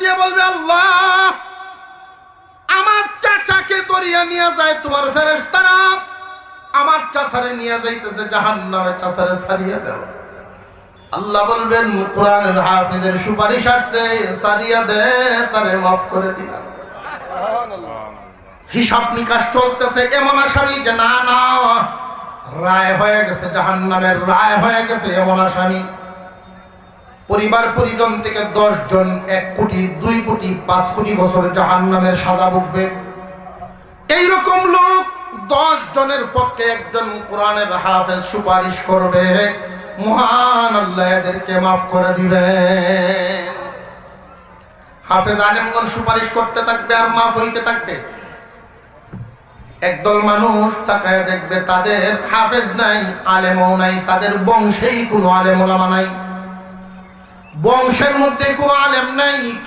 দিয়ে বলবে, আল্লাহ আমার চাচাকে দরিয়া নিয়ে যায় তোমার ফেরেশতারা, আমার চাচারে নিয়ে যাইতেছে জাহান্নামে, চাচারে ছাড়িয়ে দাও। আল্লাহ বলবেন, কোরআনের হাফেজের সুপারিশ আসছে, ছাড়িয়ে দে, তারে মাফ করে দিলাম। হিসাব নিকাশ চলতেছে, এমন আসামি যে না না রায় হয়ে গেছে, জাহান্নামের রায় হয়ে গেছে এমন আসামি। পরিবার পরিজন থেকে 10 জন 1 কোটি 2 কোটি 5 কোটি বছর জাহান্নামের সাজা ভুগবে। এইরকম লোক 10 জনের পক্ষে একজন কোরআনের হাফেজ সুপারিশ করবে, মহান আল্লাহ এদেরকে মাফ করে দিবেন। হাফেজ আলেমগণ সুপারিশ করতে থাকবে আর মাফ হইতে থাকবে। একদল মানুষ তাকায় দেখবে তাদের হাফেজ নাই, আলেমও নাই, তাদের বংশেই কোনো আলেম ওলামা নাই, বংশের মধ্যে কোনো আলেম নাই।